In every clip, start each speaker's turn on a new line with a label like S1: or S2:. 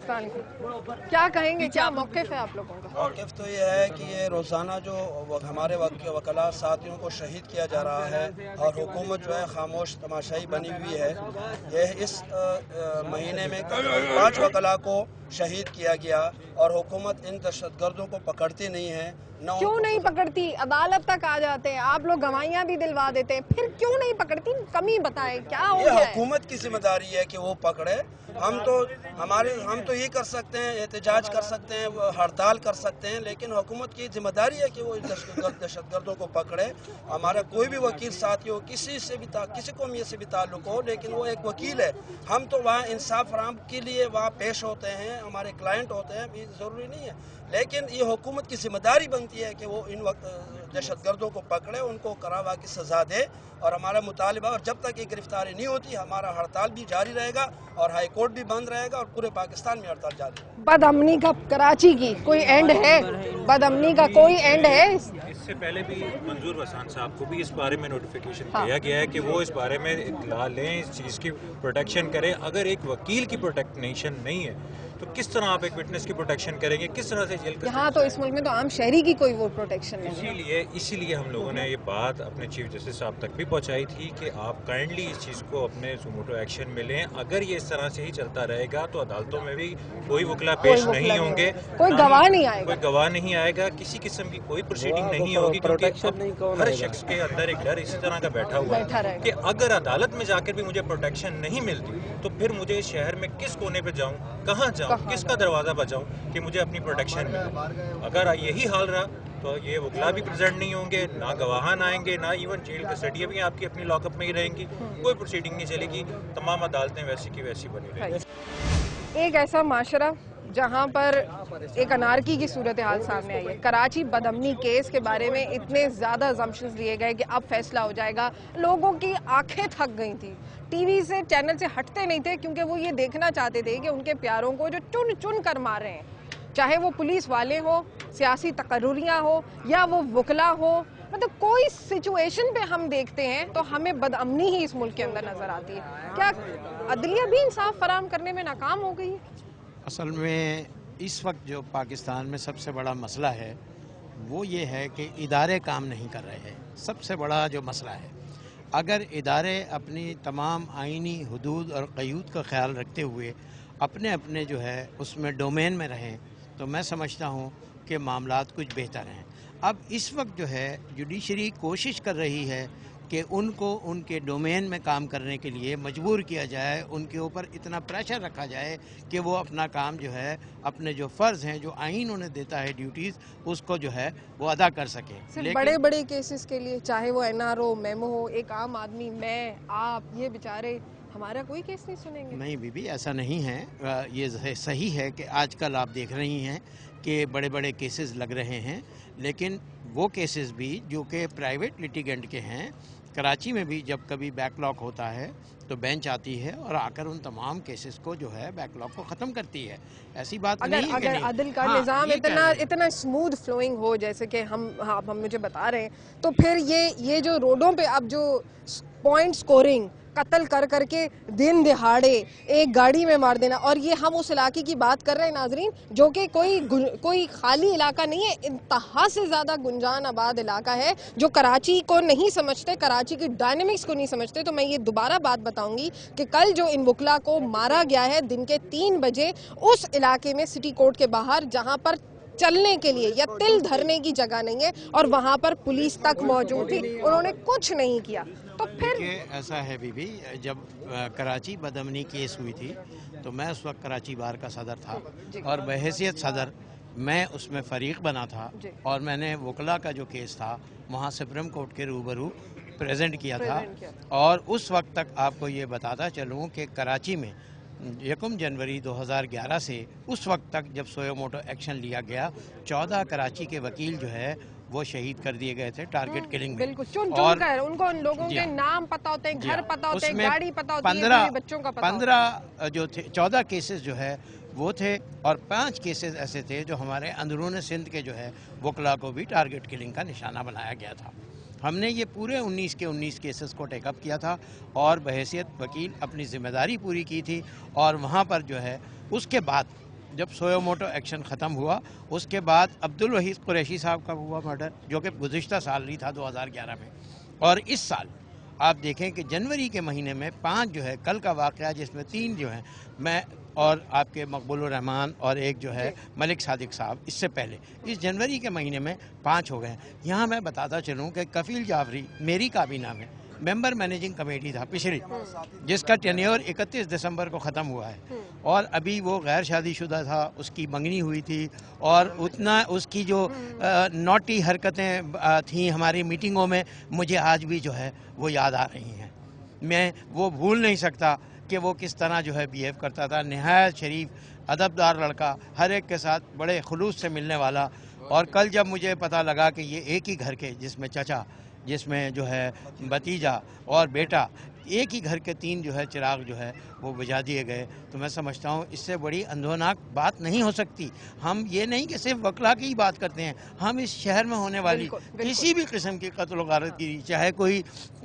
S1: पाकिस्तान की, क्या कहेंगे, क्या मौक़िफ़ है आप लोगों का?
S2: मौक़िफ़ तो ये है कि ये रोज़ाना जो हमारे वकला साथियों को शहीद किया जा रहा है और हुकूमत जो है खामोश तमाशाई बनी हुई है। ये इस महीने में 5 वकला को शहीद किया गया और हुकूमत इन दहशतगर्दों को पकड़ती नहीं है।
S1: क्यों नहीं पकड़ती? अदालत तक आ जाते हैं, आप लोग गवाहियां भी दिलवा देते हैं, फिर क्यों नहीं पकड़ती? कमी बताएं, क्या हो गया है?
S2: हुकूमत की जिम्मेदारी है कि वो पकड़े। हम तो ये कर सकते हैं, एहतजाज कर सकते हैं, हड़ताल कर सकते हैं, लेकिन हुकूमत की जिम्मेदारी है कि वो दहशतगर्दों को पकड़े। हमारा कोई भी वकील साथी हो, किसी कौमियत से भी ताल्लुक हो, लेकिन वो एक वकील है। हम तो वहाँ इंसाफ फराहम के लिए वहाँ पेश होते हैं, हमारे क्लाइंट होते हैं, ये ज़रूरी नहीं है। लेकिन ये हुकूमत की जिम्मेदारी बनती है कि वो इन दहशतगर्दों को पकड़े, उनको करावा की सज़ा दे। और हमारा मुतालिबा, और जब तक ये गिरफ्तारी नहीं होती हमारा हड़ताल भी जारी रहेगा और हाई कोर्ट भी बंद रहेगा और पूरे पाकिस्तान में हड़ताल जारी रहेगा।
S1: बदअमनी का कराची की कोई एंड है? बदअमनी का कोई एंड है?
S3: इससे पहले भी मंजूर वसान साहब को भी इस बारे में नोटिफिकेशन दिया गया है कि वो इस बारे में इत्तला लें, इस चीज़ की प्रोटेक्शन करें। अगर एक वकील की प्रोटेक्शन नहीं है तो किस तरह आप एक विटनेस की प्रोटेक्शन करेंगे, किस तरह से जेल कर?
S1: यहाँ तो इस मुल्क में तो आम शहरी की कोई वो प्रोटेक्शन नहीं है।
S3: इसीलिए हम लोगों ने ये बात अपने चीफ जस्टिस साहब तक भी पहुंचाई थी कि आप काइंडली इस चीज़ को अपने सुमोटो एक्शन में लें। अगर ये इस तरह से ही चलता रहेगा तो अदालतों में भी कोई वकला पेश नहीं होंगे,
S1: कोई गवाह नहीं आएगा,
S3: कोई गवाह नहीं आएगा, किसी किस्म की कोई प्रोसीडिंग नहीं होगी, क्योंकि हर शख्स के अंदर एक डर इसी तरह का बैठा हुआ है कि अगर अदालत में जाकर भी मुझे प्रोटेक्शन नहीं मिलती तो फिर मुझे इस शहर में किस कोने पे जाऊं, कहाँ जाऊं, किसका दरवाजा बचाऊं कि मुझे अपनी प्रोटेक्शन मिले। अगर यही हाल रहा तो ये वकला भी प्रेजेंट नहीं होंगे, ना गवाहान आएंगे, ना इवन जेल कस्टडियाँ भी आपकी अपनी लॉकअप में ही रहेंगी, कोई प्रोसीडिंग नहीं चलेगी, तमाम अदालतें वैसी की वैसी बनी रहेंगी।
S1: एक ऐसा माशरा जहाँ पर एक अनारकी की सूरत हाल सामने आई है। कराची बदअमनी केस के बारे में इतने ज़्यादा अजम्पशंस लिए गए कि अब फैसला हो जाएगा। लोगों की आंखें थक गई थी, टीवी से, चैनल से हटते नहीं थे, क्योंकि वो ये देखना चाहते थे कि उनके प्यारों को जो चुन चुन कर मार रहे हैं, चाहे वो पुलिस वाले हो, सियासी तकर्रुरियाँ हो या वो वकला हो, मतलब कोई सिचुएशन पे हम देखते हैं तो हमें बदअमनी ही इस मुल्क के अंदर नजर आती है। क्या अदलिया भी इंसाफ फराहम करने में नाकाम हो गई है?
S4: असल में इस वक्त जो पाकिस्तान में सबसे बड़ा मसला है वो ये है कि इदारे काम नहीं कर रहे हैं। सबसे बड़ा जो मसला है, अगर इदारे अपनी तमाम आइनी हदूद और क़यूद का ख्याल रखते हुए अपने अपने जो है उसमें डोमेन में रहें तो मैं समझता हूँ कि मामलात कुछ बेहतर हैं। अब इस वक्त जो है जुडिशरी कोशिश कर रही है कि उनको उनके डोमेन में काम करने के लिए मजबूर किया जाए, उनके ऊपर इतना प्रेशर रखा जाए कि वो अपना काम जो है, अपने जो फ़र्ज़ हैं, जो आइन उन्हें देता है ड्यूटीज़, उसको जो है वो अदा कर सके।
S1: सिर्फ बड़े बड़े केसेस के लिए, चाहे वो एनआरओ, मेमो हो, एक आम आदमी, मैं, आप, ये बेचारे हमारा कोई केस नहीं सुनेंगे?
S4: नहीं बीबी, ऐसा नहीं है। ये सही है कि आजकल आप देख रही हैं कि बड़े बड़े केसेस लग रहे हैं, लेकिन वो केसेस भी जो कि प्राइवेट लिटिगेंट के हैं, कराची में भी जब कभी बैकलॉग होता है तो बेंच आती है और आकर उन तमाम केसेस को जो है बैकलॉग को ख़त्म करती है। ऐसी बात नहीं है।
S1: अगर अदल का निज़ाम इतना स्मूथ फ्लोइंग हो जैसे कि हम मुझे बता रहे हैं, तो फिर ये जो रोडों पे अब जो पॉइंट स्कोरिंग, कत्ल कर करके दिन दिहाड़े एक गाड़ी में मार देना, और ये हम उस इलाके की बात कर रहे हैं नाजरीन जो कि कोई खाली इलाका नहीं है, इंतहा से ज़्यादा गुंजान आबाद इलाका है, जो कराची को नहीं समझते, कराची की डायनेमिक्स को नहीं समझते। तो मैं ये दोबारा बात बताऊंगी कि कल जो इन वकला को मारा गया है दिन के 3 बजे उस इलाके में सिटी कोर्ट के बाहर, जहाँ पर चलने के लिए या तिल धरने की जगह नहीं है, और वहाँ पर पुलिस तक मौजूद थी, उन्होंने कुछ नहीं किया। तो फिर
S4: ऐसा है बीबी, जब कराची बदअमनी केस हुई थी तो मैं उस वक्त कराची बार का सदर था और बहैसियत सदर मैं उसमें फरीक बना था, और मैंने वकला का जो केस था वहाँ सुप्रीम कोर्ट के रूबरू प्रेजेंट किया था। और उस वक्त तक आपको ये बताता चलूँ कि कराची में 1 जनवरी 2011 से उस वक्त तक जब सुयो मोटो एक्शन लिया गया, 14 कराची के वकील जो है वो शहीद कर दिए गए थे टारगेट किलिंग में।
S1: बिल्कुल चुन कर, उनको उन लोगों के नाम पता होते हैं, घर पता होते हैं, गाड़ी पता होती है, बच्चों का पता।
S4: 15 जो थे, 14 केसेस जो है वो थे, और 5 केसेस ऐसे थे जो हमारे अंदरून सिंध के जो है वकला को भी टारगेट किलिंग का निशाना बनाया गया था। हमने ये पूरे 19 के 19 केसेस को टेकअप किया था और बहैसियत वकील अपनी जिम्मेदारी पूरी की थी। और वहाँ पर जो है उसके बाद جب سویوموٹو ایکشن ختم ہوا اس کے بعد عبدالوحید قریشی صاحب کا ہوا مرڈر، جو کہ گزشتہ سال ہی تھا 2011 میں، اور اس سال آپ دیکھیں کہ جنوری کے مہینے میں 5 جو ہے کل کا واقعہ، جس میں 3 جو ہیں میں اور آپ کے مقبول الرحمان اور ایک جو ہے ملک صادق صاحب، اس سے پہلے اس جنوری کے مہینے میں 5 ہو گئے ہیں۔ یہاں میں بتاتا چلوں کہ کفیل جعفری میری کابینہ میں ممبر مینیجنگ کمیٹی تھا پچھلی، جس کا ٹینیور 31 دسمبر کو ختم ہوا ہے، اور ابھی وہ غیر شادی شدہ تھا، اس کی منگنی ہوئی تھی، اور اتنا اس کی جو نوٹی حرکتیں تھیں ہماری میٹنگوں میں مجھے آج بھی جو ہے وہ یاد آ رہی ہیں۔ میں وہ بھول نہیں سکتا کہ وہ کس طرح جو ہے بیہیو کرتا تھا، نہایت شریف ادبدار لڑکا، ہر ایک کے ساتھ بڑے خلوص سے ملنے والا۔ اور کل جب مجھے پتہ لگا کہ یہ ایک ہی گھر کے، جس میں چچا، جس میں جو ہے بھتیجا اور بیٹا، ایک ہی گھر کے 3 جو ہے چراغ جو ہے وہ بجھا دیے گئے، تو میں سمجھتا ہوں اس سے بڑی اندھوناک بات نہیں ہو سکتی۔ ہم یہ نہیں کہ صرف وکلا کی ہی بات کرتے ہیں، ہم اس شہر میں ہونے والی کسی بھی قسم کی قتل و غارت کی، چاہے کوئی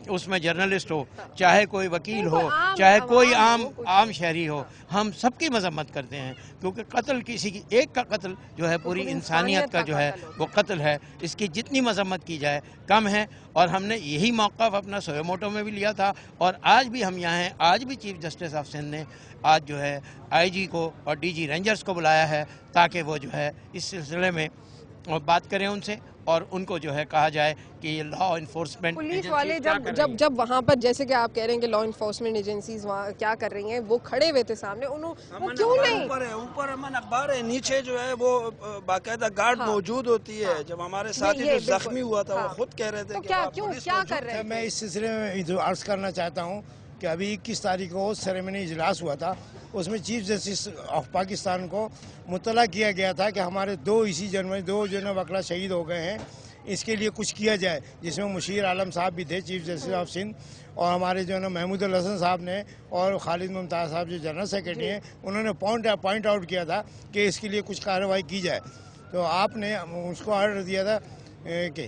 S4: اس میں جرنلسٹ ہو، چاہے کوئی وکیل ہو، چاہے کوئی عام شہری ہو، ہم سب کی مذمت کرتے ہیں، کیونکہ قتل کسی کی ایک کا قتل جو ہے پوری انسانیت کا جو ہے وہ قتل ہے۔ اس کی جتنی مذمت کی جائے کم ہے، اور ہم نے یہی موقف اپنا سویوموٹو میں بھی لیا تھا، اور آج بھی ہم یہاں ہیں۔ آج بھی چیف جسٹس آف سندھ نے آج جو ہے آئی جی کو اور ڈی جی رینجرز کو بلایا ہے، تاکہ وہ جو ہے اس سلسلے میں بات کریں ان سے، اور ان کو جو ہے کہا جائے کہ یہ لا انفورسمنٹ
S1: پولیس والے جب وہاں پر، جیسے کہ آپ کہہ رہے ہیں کہ لا انفورسمنٹ ایجنسیز وہاں کیا کر رہی ہیں، وہ کھڑے ہوئے تھے سامنے، وہ کیوں نہیں؟
S2: اوپر امن اخبار ہے، نیچے جو ہے وہ باقاعدہ گارڈ موجود ہوتی ہے۔ جب ہمارے ساتھی جو زخمی ہوا تھا وہ خود کہہ رہے تھے کہ
S1: کیا کر رہے ہیں؟
S5: میں اس سلسلے میں عرض کرنا چاہتا ہوں کہ ابھی 21 تاریخ کو سیریمنی اجلاس ہوا تھا، اس میں چیف جسٹس آف پاکستان کو مطلع کیا گیا تھا کہ ہمارے 2 اسی جنوری 2 جو ہے وکلا شہید ہو گئے ہیں، اس کے لیے کچھ کیا جائے، جس میں مشیر عالم صاحب بھی تھے چیف جسٹس آف سندھ، اور ہمارے جو ہے نا محمود الحسن صاحب نے، اور خالد ممتاز صاحب جو جنرل سیکرٹری ہیں، انہوں نے پوائنٹ آؤٹ کیا تھا کہ اس کے لیے کچھ کارروائی کی جائے۔ تو آپ نے اس کو آرڈر دیا تھا کہ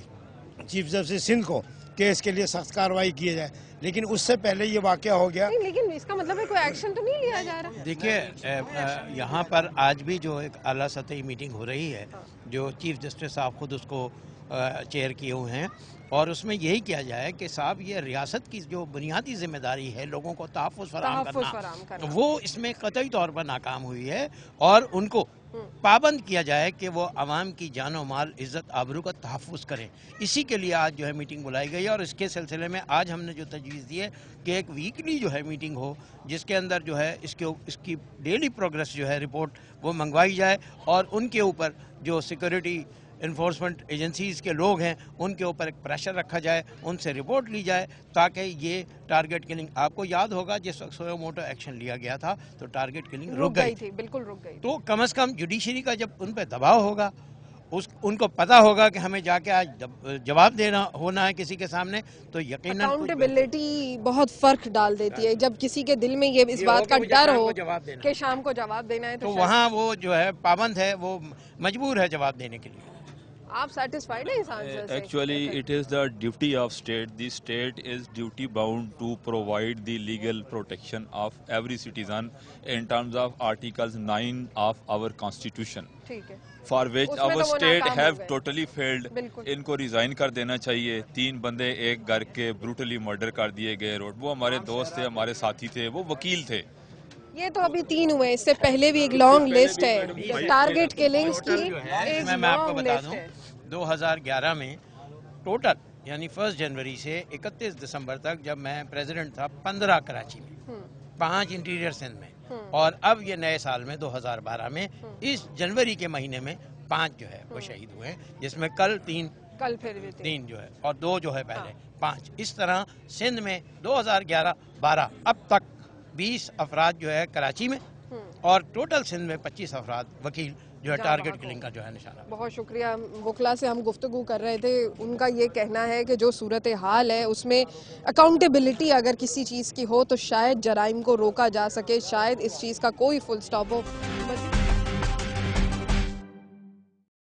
S5: چیف جسٹس سندھ کو کہ اس کے لیے سخت کارروائی کی جائے، لیکن اس سے پہلے یہ واقعہ ہو گیا۔
S1: لیکن اس کا مطلب ہے کوئی ایکشن تو نہیں لیا جا رہا۔
S4: دیکھیے یہاں پر آج بھی جو ایک اعلیٰ سطحی میٹنگ ہو رہی ہے، جو چیف جسٹس صاحب خود اس کو چیئر کیے ہوئے ہیں، اور اس میں یہی کیا جائے کہ صاحب یہ ریاست کی جو بنیادی ذمہ داری ہے لوگوں کو تحفظ فراہم کرنا، وہ اس میں قطعی طور پر ناکام ہوئی ہے، اور ان کو پابند کیا جائے کہ وہ عوام کی جان و مال، عزت آبرو کا تحفظ کریں۔ اسی کے لیے آج جو ہے میٹنگ بلائی گئی ہے، اور اس کے سلسلے میں آج ہم نے جو تجویز دی ہے کہ ایک ویکلی جو ہے میٹنگ ہو، جس کے اندر جو ہے اس کی ڈیلی پروگریس جو ہے رپورٹ وہ منگوائی جائے، اور ان کے اوپر جو سیکورٹی انفورسمنٹ ایجنسیز کے لوگ ہیں ان کے اوپر ایک پریشر رکھا جائے، ان سے رپورٹ لی جائے، تاکہ یہ ٹارگٹ کلنگ، آپ کو یاد ہوگا جس وقت سویوموٹو ایکشن لیا گیا تھا تو ٹارگٹ کلنگ رک گئی تھی،
S1: بالکل رک گئی۔
S4: تو کم از کم جوڈیشری کا جب ان پہ دباؤ ہوگا، ان کو پتا ہوگا کہ ہمیں جا کے آج جواب دینا ہونا ہے کسی کے سامنے، تو یقیناً
S1: اکاؤنٹیبلٹی بہت فرق ڈال دیتی ہے۔ جب کسی کے دل میں یہ اس بات کا ڈر ہو کہ شام کو جواب دینا ہے
S4: تو وہاں وہ جو ہے پابند ہے، وہ مجبور ہے جواب دینے کے لیے۔
S1: آپ سیٹسفائیڈ ہیں اس آنسر سے؟
S6: Actually, it is the duty of state. The state is duty bound to provide the legal protection of every citizen in terms of Articles 9 of our Constitution.
S1: ٹھیک ہے،
S6: For which our state have
S1: گئے
S6: totally failed. ان کو resign کر دینا چاہیے۔ 3 بندے ایک گھر کے بروٹلی مرڈر کر دیے گئے روڈ، وہ ہمارے دوست تھے، ہمارے ساتھی تھے، وہ وکیل تھے۔
S1: یہ تو ابھی 3 ہوئے، اس سے پہلے بھی ایک لانگ لسٹ ہے ٹارگٹ کلنگز کی۔
S4: میں آپ کو بتا دوں 2011 میں ٹوٹل یعنی 1 جنوری سے 31 دسمبر تک جب میں پریزیڈنٹ تھا 15 کراچی میں، 5 انٹیریئر سندھ میں، اور اب یہ نئے سال میں 2012 میں اس جنوری کے مہینے میں 5 جو ہے وہ شہید ہوئے ہیں، جس میں کل 3 جو ہے اور 2 جو ہے پہلے 5۔ اس طرح سندھ میں 2011-12 اب تک 20 افراد جو ہے کراچی میں، اور ٹوٹل سندھ میں 25 افراد وکیل جو ہے ٹارگٹ کلنگ کا جو ہے نشانہ۔
S1: بہت شکریہ۔ وکلا سے ہم گفتگو کر رہے تھے، ان کا یہ کہنا ہے کہ جو صورتحال ہے اس میں اکاؤنٹیبلٹی اگر کسی چیز کی ہو تو شاید جرائم کو روکا جا سکے، شاید اس چیز کا کوئی فل سٹاپ ہو۔